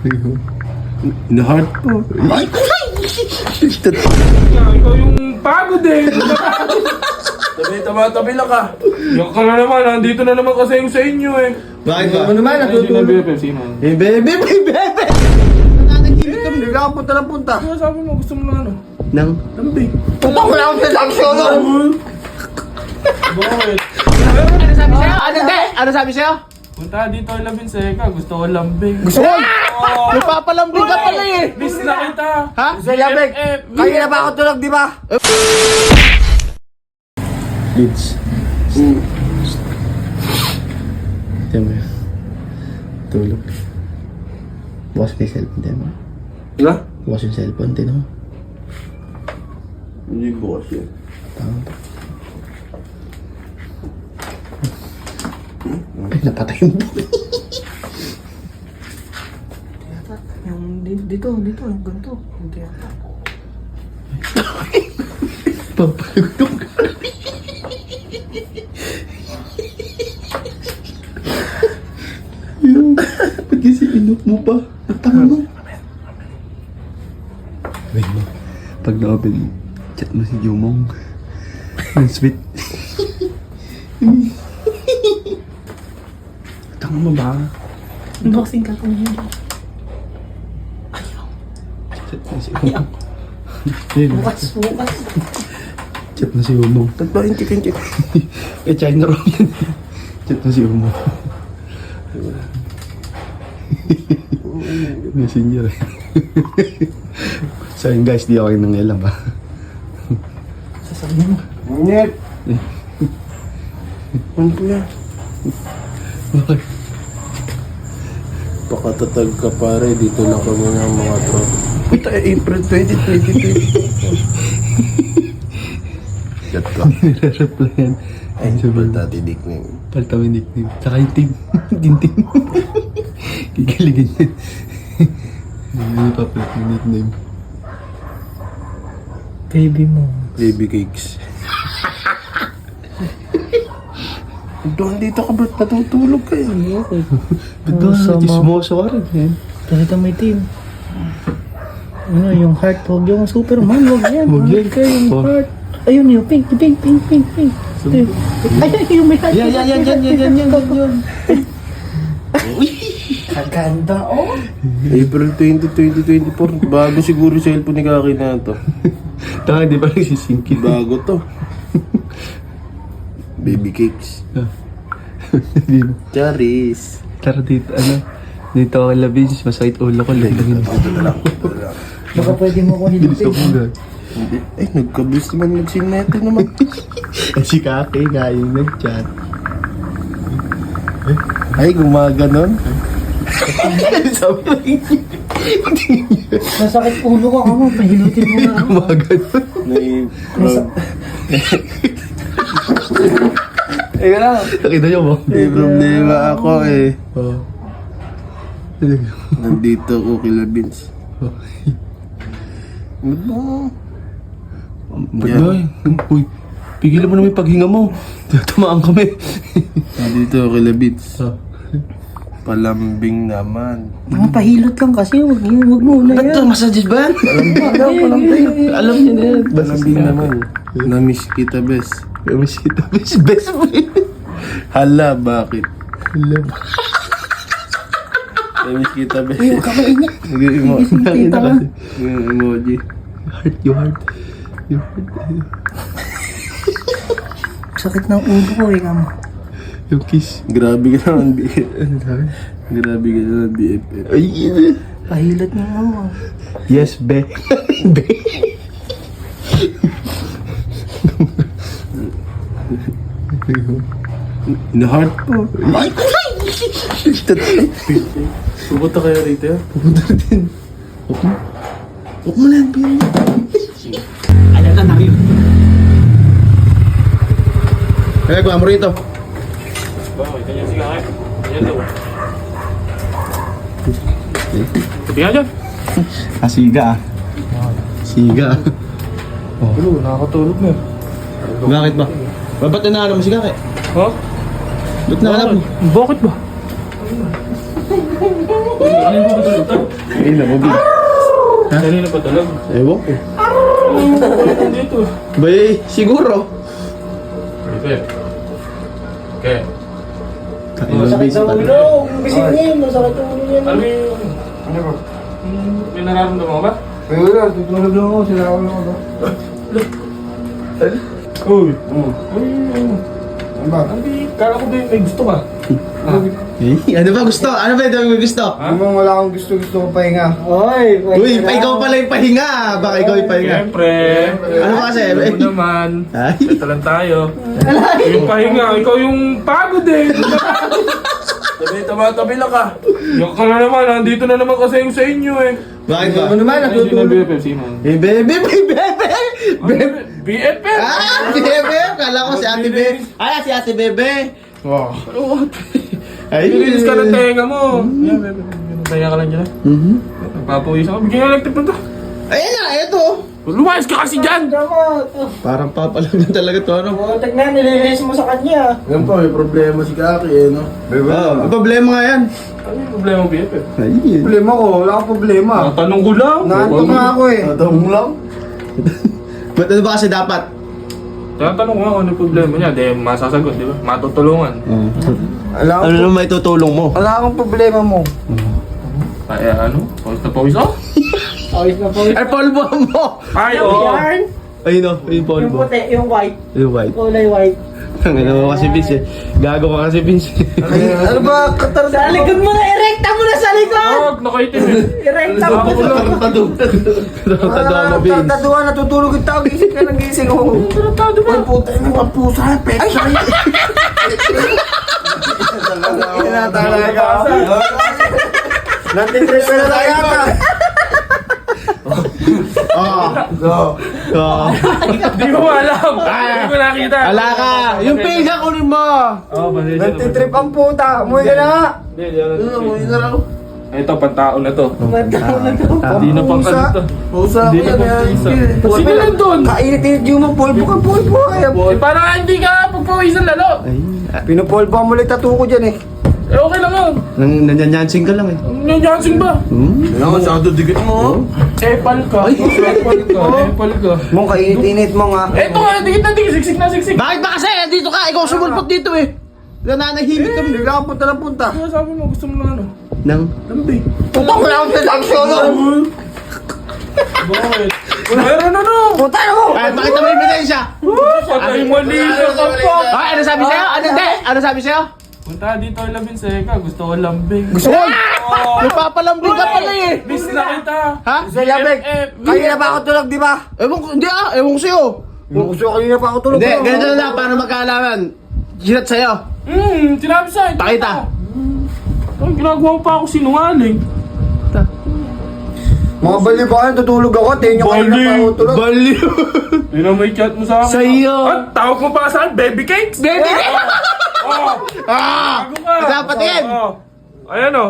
In-heart po. Ay! Ikaw yung pagod eh. Tabi lang ka. Yak ka na naman, nandito na naman kasi yung sa inyo eh. Bakit ba? Ano naman, natutulog. Eh, bebe! Nananahimik kami. Hindi ako punta na punta. Ano sabi mo, gusto mo na ano? Nang? Lambing. Punta ko lang sa saksyon. Bakit? Ano sabi sa'yo? Punta dito ay labing seka, gusto ko lambing. Gusto ko! Nagpapalambing ka pala eh! Miss na kita. Ha? Gusto labig. Kaya na ba ako tulog, di ba? Lids. Tiyan mo yun. Tulog. Bukas may cellphone, tiyan mo. Diba? Bukas yung cellphone, tiyan mo. Hindi bukas yun. Tama ba? Ay, napatay yung buhay. Yung dito, yung ganito. Hindi yata. Papagod ka. Ba't kasi inok mo pa? Natanga mo. Wait mo. Pag na-open, chat mo si Jumong. Ang sweet. Tanga mo ba? Unboxing ka kung hindi. Chat mo si Jumong. Bukas. Chat mo si Jumong. Tagba, intik. Eh, China ron yan. Chat mo si Jumong. Messenger. So yun guys, di ako kayo nangialam ha. Sasabihin mo. Ngunit! Ano po yan? Bakit? Pakatatag ka pare, dito lang ka muna ang mga tropa. Ito ay April 2020. Chat ka. Nire-replyan. Ay, baltati nickname. Palta mo yung nickname. Tsaka yung team. Yung team. Kikiligan yun. Hindi pa pala yung nickname. Baby mo. Baby cakes. Doon dito ka ba't natutulog kayo? Ba't doon Sama. natismoso ka rin yan? Pakita mo yung team. Ano, yung heart, huwag yung Superman, huwag yan. Huwag yan. Kayo yung Huwag. heart. Ayun yung pink. Ayun yung may heart. Yan. Ang ganda, oh. April 20, 2024. Bago siguro yung cellphone ni Kaki na to. Taka, di ba nagsisingkit? Bago to. Baby cakes. Di ba? Charis. Tara dito, ano? Dito ako labis, masakit ulo ko. Lagyan mo. Baka pwede mo ko Bilis ako hilutin. agad. Hindi. Ay, nagkabis naman nagsinete naman. Si Kake nga yung nag-chat. Ay, gumaganon. Sabi lang Masakit ulo ko, kamo. Pahilutin mo na ako. gumagano. Eh, wala. Nakita niyo mo? May problema ako eh. Oo. Nandito ako kila Vince. Ano ba? Ba't ba? Uy, pigilan mo naman yung paghinga mo. Tamaan kami. Nandito ako kila Vince. Ah. Palambing naman. Mga pahilot lang kasi, huwag mo na Ba't yan. to? Massages ba yan? Alam niyo na yan. Palambing naman. Namiss kita, bes. Kami si Tabis, best friend. Hala, bakit? Alam. Namiss kita, bes. Huwag ka mainit. Nakita ka. kasi. Yung emoji. Your heart. Sakit ng ulo ko, kamo. Yung kiss. Grabe ka naman, BFF. Ano sabi? Grabe ka naman, BFF. Ay, yun. Pahilot mo ako. Yes, be. Be. In-heart po. Ay! Pupunta kayo rito yan? Pupunta din. Huwag mo lang, Bill. Alam na namin. Kaya gawa mo rito. Bakit? Ganyan si Kaki. Ganyan daw. Sabi nga dyan. Siga ah. Siga ah. Ano, nakakatulog na. Bakit ba? Ba't na mo si Kake? Ha? Ba't nahanap mo? Bakit ba? Ano yung patulog to? Ayun na, mabi. Kanina patulog. Ewan ko. Dito. Bay, siguro. Okay. Okay. Masakit sa ulo. Gising niya yun. Masakit ang ulo niya. Ano yung... Ano ba? May nararamdaman mo ba? Wala, tutulog lang ako. Sinakaw lang ako. Uy. Uy. Ano ba? Kala ko ba may gusto ka? Ano ba gusto? Ano ba yung gusto? Ha? Ano wala akong gusto ko pahinga. Oy, Uy, pa ikaw pala yung pahinga. Baka ikaw yung pahinga. Siyempre. Ano ba kasi? Alam mo naman. Ay. Ito lang tayo. Yung pahinga, ikaw yung pagod eh. Tabi lang ka. Yung ka na naman, nandito na naman kasi yung sa inyo eh. Bakit ba? Ano naman, Hindi na natutulog. BFF, sino? Eh, bebe, bebe. BFF! Ah, si Bebe. Kala ko si Ate Bebe. Ay, si Ate Bebe. Wow. Ay. Nililis ka ng tenga mo. Yan, bebe. Kaya ka lang dyan. Mhm. Nagpapawis ako. Bigyan ng electric na to. Ayun na, eto. Lumayas ka kasi dyan! Tama. Parang papalag na talaga to, ano? Buntag na, nililis mo sa kanya. Yan po, may problema si Kaki eh, no? May problema nga yan. Ano yung problema mo, BFF? Ay, Problema ko, wala akong problema. Tanong ko lang. Naantok nga ako eh. Natanong lang? ba't ano ba kasi dapat? Tinatanong ko nga kung ano yung problema niya. Di masasagot, di ba? Matutulungan. Wala Ano akong, naman may tutulong mo? wala akong problema mo. Kaya ano? Pawis na pawis ako? Pawis na pawis. Ay, polvo mo! Ay, Yung oo. yarn, Ayun o, yung yung polvo. puti, yung white. Yung white. Kulay white. Ang ano mo kasi, Vince eh. Gago ka kasi, Vince. Ano ba, katar... Sa likod mo na, erekta mo na sa likod! Wag, nakaitim eh. Erekta mo. Tarantado mo, Vince. Tatuwa, natutulog yung tao, gising ka ng gising ko. Tarantado ba? Ay, puta, yung mga pusa, peksa yun. Talaga. Natin-trip ka na tayo yata. Di ko alam. Di ko nakita. Ala ka! Yung page ang kunin mo! Oo, pasensya na. Natin-trip ang puta. Umuwi ka na nga. Hindi, di ako. Ito, pantaon na to. Mataw na to. Hindi na pang ano to. Pusa ko Hindi na yan. pang isa. yan. Sige lang doon. Kainit-init yung mga pulpo ka, pulpo kaya. Eh, parang hindi ka pagpawisan lalo. Ay, Pinupulpo mo ulit tattoo ko dyan eh. Eh, okay lang yun. nanyanyansing ka lang eh. Ang nyansing ba? Ano, masyado dikit mo. Epal ka. Epal ka. Epal ka. Mong kainit-init mo nga. Eto nga, dikit na dikit. Siksik na siksik. Bakit ba kasi? Dito ka! Ikaw sumulpot dito eh! Nananahimik kami. Bigla ka punta ng punta. Ano sabi mo? Gusto mo ng ano? Nang? Lambing. Puta ko lang sa aksyon. Bakit? Meron ano? Puta na mo. Ay, bakit naman ebidensya? Patay mali siya kapag. Ay, ano sabi sa'yo? Ano hindi? Ano sabi sa'yo? Punta dito ay labing seka. Gusto ko lambing. Gusto mo? Nagpapalambing ka pala eh! Miss na kita. Ha? Sa labig. Kanina pa ako tulog, di ba? Ewan ko, hindi ah, ewan ko sa'yo. Gusto kanina pa ako tulog. Hindi, ganito na lang para magkaalaman. Ginat sa'yo. Sinabi sa'yo. Pakita. Ay, ginagawa mo pa ako sinungaling. Mga baliw ba kayo, tutulog ako. Tingnan kanina pa ako tulog. Baliw. Yun ang may chat mo sa akin. Sa'yo. At tawag mo pa sa akin, baby cakes? Baby! Oh! Ah! Bago ka! Kapatin! Oh. Ayan o.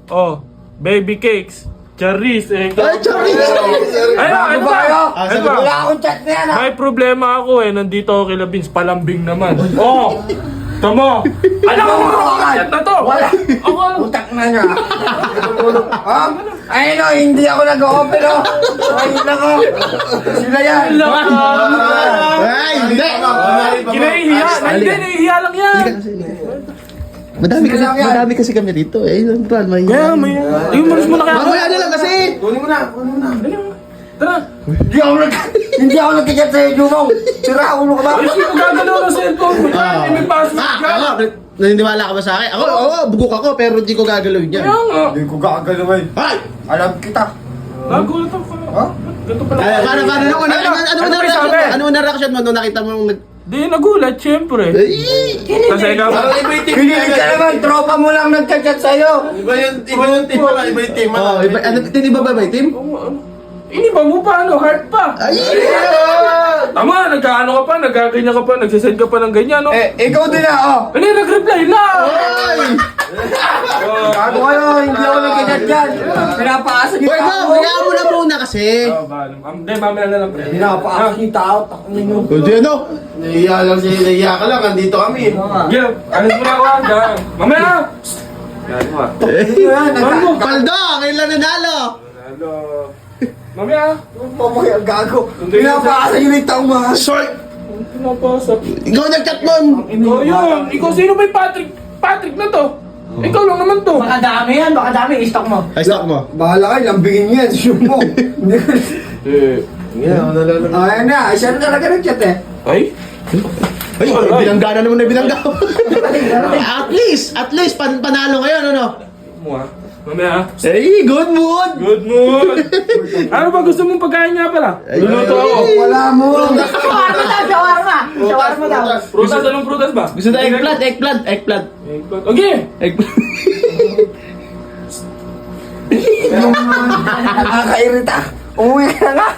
Oh. Baby cakes. Charis. Ay, Charis! Ayun, Bago ano ba ba? kayo? Ano ba? Wala akong chat na yan ha. May problema ako eh. Nandito ako kay Labins. Palambing naman. Oh! Tamo! Ano ko mga chat na to? Wala. Ako alam. Utak na niya. Tutulog. Ha? Ayun o, hindi ako nag-open o. Ayun ako. Sila yan. Ay, hindi! Kinahihiya. Hindi, nahihiya lang yan. Madami kasi kami rito eh. Ilan ba? May... Kaya may... Yung malis mo na kaya. Mamaya na lang kasi! Kunin mo na. Tara. Hindi ako nag-chat sa'yo, Jumong. Sira, ulo ka ba? Ay, sino gagalaw ng cellphone mo? Hindi may password ka. Ako, naniniwala ka ba sa akin? Ako, oo, bugok ako pero hindi ko gagalawin yan. Kaya nga. Hindi ko gagalawin. Ay! Alam kita. Nagulat ako. Ha? Ganito pala. Ay, paano, ano na reaction mo nung nakita mo nung... Di, nagulat, syempre. Ay! Kasi ikaw, Kinilig ka naman, tropa mo lang nagchat sa'yo. Iba yung team pala, iba yung team. Oh, iba, ano, tiniba ba yung team? iniba mo pa, ano, heart pa. Ay! Tama, nagkaano ka pa, nagkaganyan ka pa, nagsisend ka pa ng ganyan, no? Ikaw din na, oh. Ano yung nag-reply na? Ay! Gago kayo, hindi ako nagchat dyan. Pinapaasa niyo Wait tao. mo, kaya mo na muna kasi. Hindi, mamaya na lang, pre. Pinapaasa niyo tao. Takot niyo. Hindi ano? Nahiya lang siya, nahiya ka lang. Andito kami. Yeah, alis mo na ako, hanggang. Mamaya na! Yan mo ah. Paldo! Ngayon lang nanalo! Hello. Mamaya. Pamoy ang gago. Pinapakasa yung itaw mga. Short! Pinapasap. Ikaw nag-chat nun! Oh, yun. Ikaw sino ba yung Patrick? Patrick na to. Ikaw lang naman to. Baka dami yan, baka dami. I-stock mo. Ay, stop mo. Bahala kayo, lambingin nyo yan. Shoot mo. Ayan na, siya na talaga nag-chat eh. Ay? Ay, binangga na naman na binangga. At least, panalo ngayon, ano? Mo ah. Mamaya ah. Ay, good mood! Good mood. Ano ba gusto mong pagkain nga pala? Luluto ako. Wala mo. Shawarma daw, shawarma. Shawarma daw. Prutas, anong prutas ba? Gusto na eggplant. Eggplant. Okay. Eggplant. Nakakairita. Umuwi ka na nga.